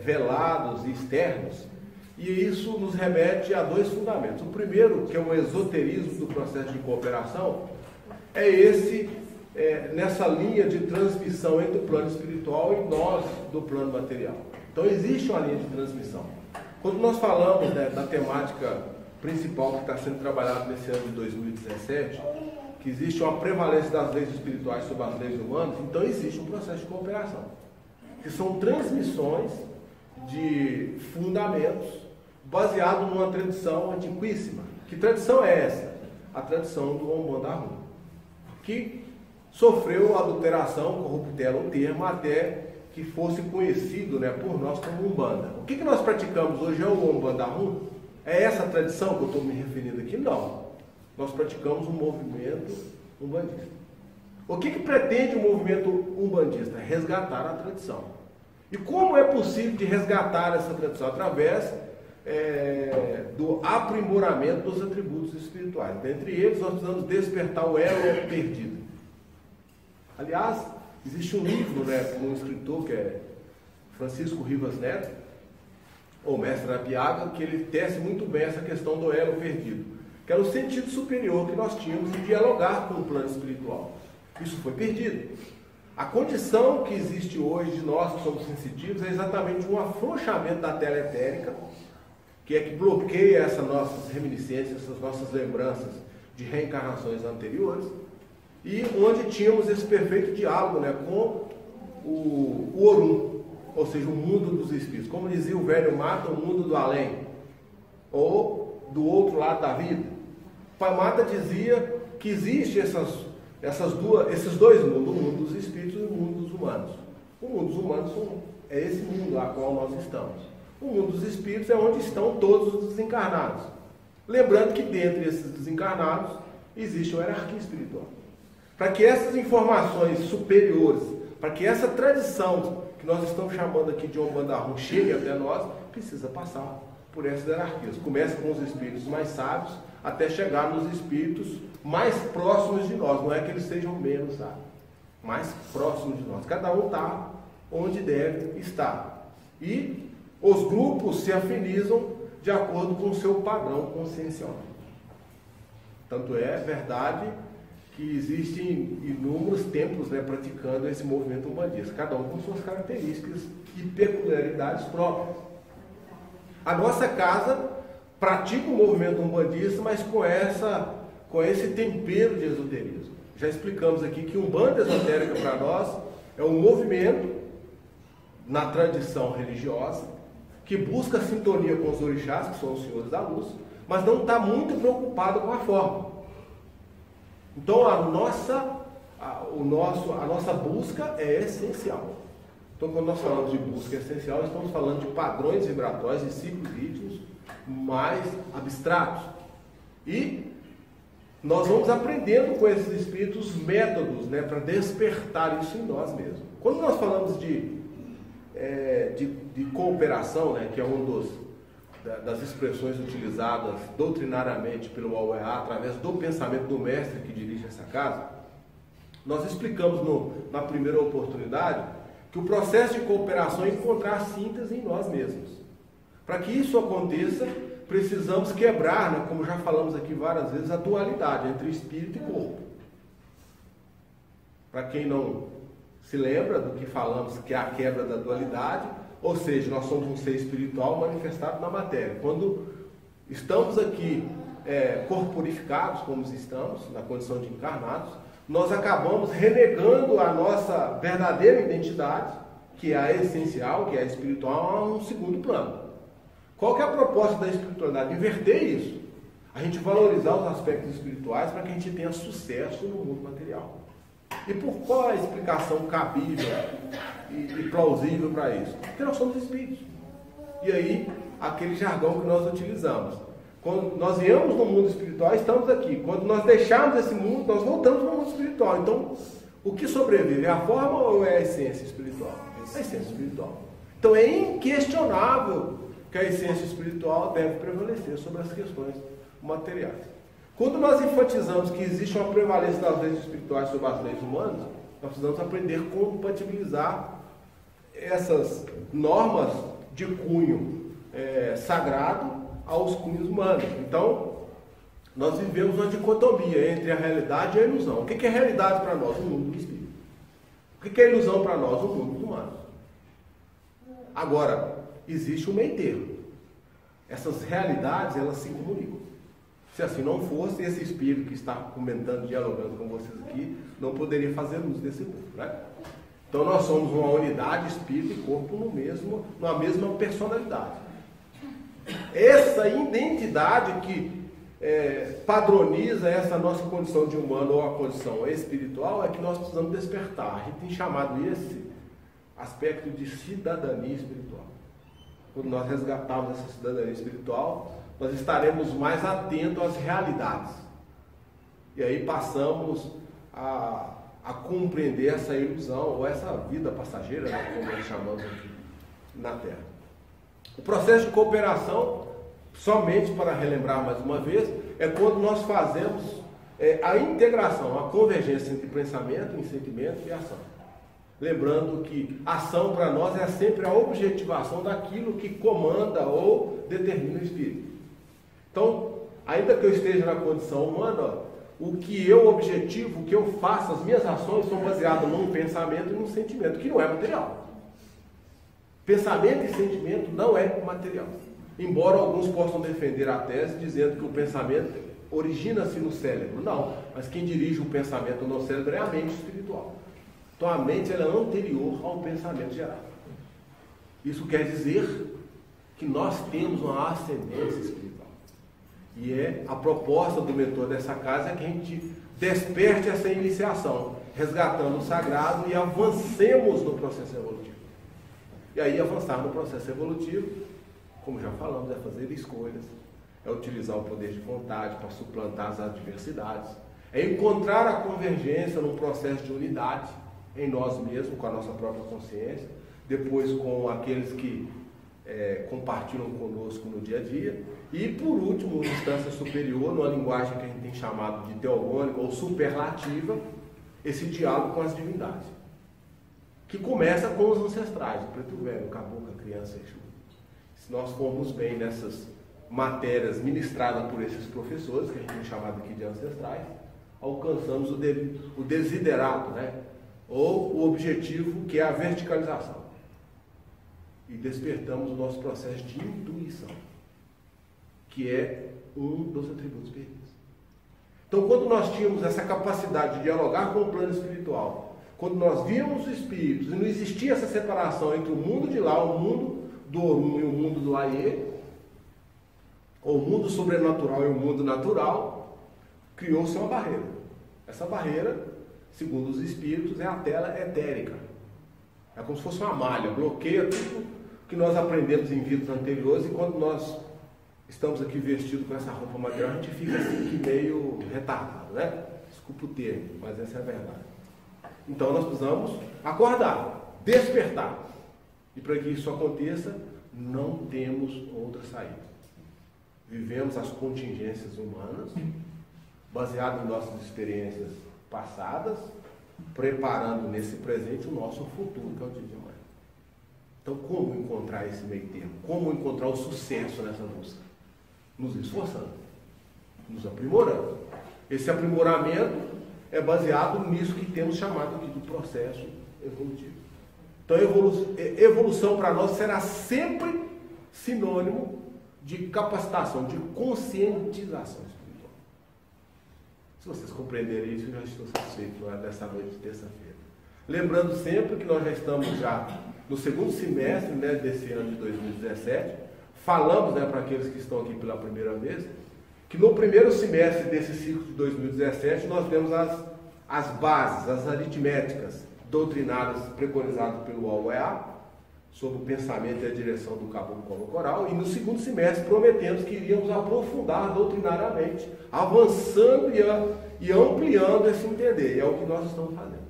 velados e externos, e isso nos remete a dois fundamentos. O primeiro, que é o esoterismo do processo de cooperação, é esse, nessa linha de transmissão entre o plano espiritual e nós do plano material. Então existe uma linha de transmissão. Quando nós falamos, né, da temática principal que está sendo trabalhada nesse ano de 2017, que existe uma prevalência das leis espirituais sobre as leis humanas, então existe um processo de cooperação, que são transmissões de fundamentos baseados numa tradição antiquíssima. Que tradição é essa? A tradição do Umbanda Rum, que sofreu adulteração, corruptela o termo, até que fosse conhecido, né, por nós como Umbanda. O que nós praticamos hoje é o Umbanda Rum? É essa tradição que eu estou me referindo aqui? Não. Nós praticamos um movimento umbandista. O que pretende o movimento umbandista? Resgatar a tradição. E como é possível de resgatar essa tradição? Através do aprimoramento dos atributos espirituais. Dentre eles, nós precisamos despertar o elo perdido. Aliás, existe um livro, né, de um escritor que é Francisco Rivas Neto, ou Mestre da Piaga, que ele tece muito bem essa questão do elo perdido, que era o sentido superior que nós tínhamos em dialogar com o plano espiritual. Isso foi perdido. A condição que existe hoje de nós que somos sensitivos é exatamente um afrouxamento da tela etérica, que é que bloqueia essas nossas reminiscências, essas nossas lembranças de reencarnações anteriores, e onde tínhamos esse perfeito diálogo, né, com o Orum, ou seja, o mundo dos espíritos. Como dizia o velho Mata, o mundo do além, ou do outro lado da vida. O Pai Mata dizia que existe esses dois mundos, o mundo dos espíritos e o mundo dos humanos. O mundo dos humanos é esse mundo lá qual nós estamos. O mundo dos espíritos é onde estão todos os desencarnados. Lembrando que dentre esses desencarnados existe uma hierarquia espiritual. Para que essas informações superiores, para que essa tradição que nós estamos chamando aqui de Umbanda Rum chegue até nós, precisa passar por essas hierarquias. Começa com os espíritos mais sábios, até chegar nos espíritos mais próximos de nós. Não é que eles sejam menos sábios, mais próximos de nós. Cada um está onde deve estar. E os grupos se afinizam de acordo com o seu padrão consciencial. Tanto é verdade que existem inúmeros templos, né, praticando esse movimento umbandista, cada um com suas características e peculiaridades próprias. A nossa casa pratica o movimento umbandista, mas com esse tempero de esoterismo. Já explicamos aqui que Umbanda esotérica para nós é um movimento na tradição religiosa que busca sintonia com os orixás, que são os senhores da luz, mas não está muito preocupado com a forma. Então a nossa busca é essencial. Então quando nós falamos de busca essencial, estamos falando de padrões vibratórios e ciclos rítmicos mais abstratos. E nós vamos aprendendo com esses espíritos métodos, né, para despertar isso em nós mesmos. Quando nós falamos de cooperação, né, que é das expressões utilizadas doutrinariamente pelo AUEA, através do pensamento do mestre que dirige essa casa, nós explicamos na primeira oportunidade que o processo de cooperação é encontrar síntese em nós mesmos. Para que isso aconteça, precisamos quebrar, né, como já falamos aqui várias vezes, a dualidade entre espírito e corpo. Para quem não se lembra do que falamos, que é a quebra da dualidade, ou seja, nós somos um ser espiritual manifestado na matéria. Quando estamos aqui corporificados, como estamos, na condição de encarnados, nós acabamos renegando a nossa verdadeira identidade, que é a essencial, que é a espiritual, a um segundo plano. Qual que é a proposta da espiritualidade? Inverter isso. A gente valorizar os aspectos espirituais para que a gente tenha sucesso no mundo material. E por qual a explicação cabível e plausível para isso? Porque nós somos espíritos. E aí, aquele jargão que nós utilizamos. Quando nós viemos no mundo espiritual, estamos aqui. Quando nós deixarmos esse mundo, nós voltamos para o mundo espiritual. Então, o que sobrevive? É a forma ou é a essência espiritual? A essência espiritual. Então, é inquestionável que a essência espiritual deve prevalecer sobre as questões materiais. Quando nós enfatizamos que existe uma prevalência das leis espirituais sobre as leis humanas, nós precisamos aprender a compatibilizar essas normas de cunho sagrado aos cunhos humanos. Então, nós vivemos uma dicotomia entre a realidade e a ilusão. O que é realidade para nós? O mundo do espírito. O que é ilusão para nós? O mundo dos humanos. Agora, existe um meio termo. Essas realidades, elas se comunicam. Se assim não fosse, esse espírito que está comentando, dialogando com vocês aqui, não poderia fazer luz desse mundo, né? Então nós somos uma unidade, espírito e corpo numa mesma personalidade. Essa identidade que padroniza essa nossa condição de humano ou a condição espiritual é que nós precisamos despertar. A gente tem chamado esse aspecto de cidadania espiritual. Quando nós resgatarmos essa cidadania espiritual, nós estaremos mais atentos às realidades. E aí passamos a compreender essa ilusão, ou essa vida passageira, né, como nós chamamos aqui na Terra. O processo de cooperação, somente para relembrar mais uma vez, é quando nós fazemos a integração, a convergência entre pensamento, sentimento e ação. Lembrando que ação para nós é sempre a objetivação daquilo que comanda ou determina o espírito. Então, ainda que eu esteja na condição humana, o que eu objetivo, o que eu faço, as minhas ações são baseadas num pensamento e num sentimento, que não é material. Pensamento e sentimento não é material. Embora alguns possam defender a tese dizendo que o pensamento origina-se no cérebro. Não, mas quem dirige o pensamento no cérebro é a mente espiritual. Então a mente ela é anterior ao pensamento geral. Isso quer dizer que nós temos uma ascendência espiritual. E a proposta do mentor dessa casa é que a gente desperte essa iniciação, resgatando o sagrado e avancemos no processo evolutivo. E aí avançar no processo evolutivo, como já falamos, é fazer escolhas, é utilizar o poder de vontade para suplantar as adversidades, é encontrar a convergência num processo de unidade em nós mesmos, com a nossa própria consciência, depois com aqueles que compartilham conosco no dia a dia, e por último, uma instância superior, numa linguagem que a gente tem chamado de teogônica ou superlativa, esse diálogo com as divindades, que começa com os ancestrais, o preto velho, o caboclo, a criança, Exu. Se nós formos bem nessas matérias ministradas por esses professores, que a gente tem chamado aqui de ancestrais, alcançamos o desiderato, né? Ou o objetivo, que é a verticalização. E despertamos o nosso processo de intuição, que é um dos atributos perdidos. Então, quando nós tínhamos essa capacidade de dialogar com o plano espiritual, quando nós víamos os espíritos e não existia essa separação entre o mundo de lá, o mundo do Orum e o mundo do Aie, ou o mundo sobrenatural e o mundo natural, criou-se uma barreira. Essa barreira, segundo os espíritos, é a tela etérica. É como se fosse uma malha, bloqueia tudo que nós aprendemos em vidas anteriores, e quando nós estamos aqui vestidos com essa roupa material, a gente fica assim que meio retardado, né? Desculpa o termo, mas essa é a verdade. Então nós precisamos acordar, despertar. E para que isso aconteça, não temos outra saída. Vivemos as contingências humanas, baseado em nossas experiências passadas, preparando nesse presente o nosso futuro, que é o dia de amanhã. Então, como encontrar esse meio termo? Como encontrar o sucesso nessa busca? Nos esforçando, nos aprimorando. Esse aprimoramento é baseado nisso que temos chamado aqui de processo evolutivo. Então, evolução para nós será sempre sinônimo de capacitação, de conscientização espiritual. Se vocês compreenderem isso, eu já estou satisfeito dessa noite de terça-feira. Lembrando sempre que nós já estamos no segundo semestre, né, desse ano de 2017. Falamos, né, para aqueles que estão aqui pela primeira vez, que no primeiro semestre desse ciclo de 2017 nós temos as bases, as aritméticas doutrinárias preconizadas pelo OEA, sobre o pensamento e a direção do caboclo colo-coral, e no segundo semestre prometemos que iríamos aprofundar doutrinariamente, avançando e ampliando esse entender, e é o que nós estamos fazendo.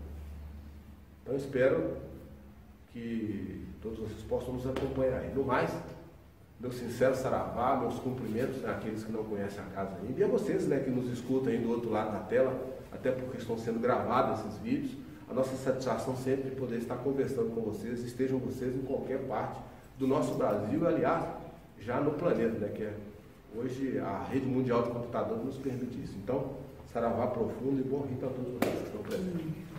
Então espero que todos vocês possam nos acompanhar aí. No mais, meu sincero saravá, meus cumprimentos àqueles que não conhecem a casa ainda, e a vocês, né, que nos escutam aí do outro lado da tela, até porque estão sendo gravados esses vídeos, a nossa satisfação sempre de poder estar conversando com vocês, estejam vocês em qualquer parte do nosso Brasil, aliás, já no planeta, né, que é hoje a rede mundial de computadores nos permite isso. Então, saravá profundo e bom rito a todos vocês que estão presentes.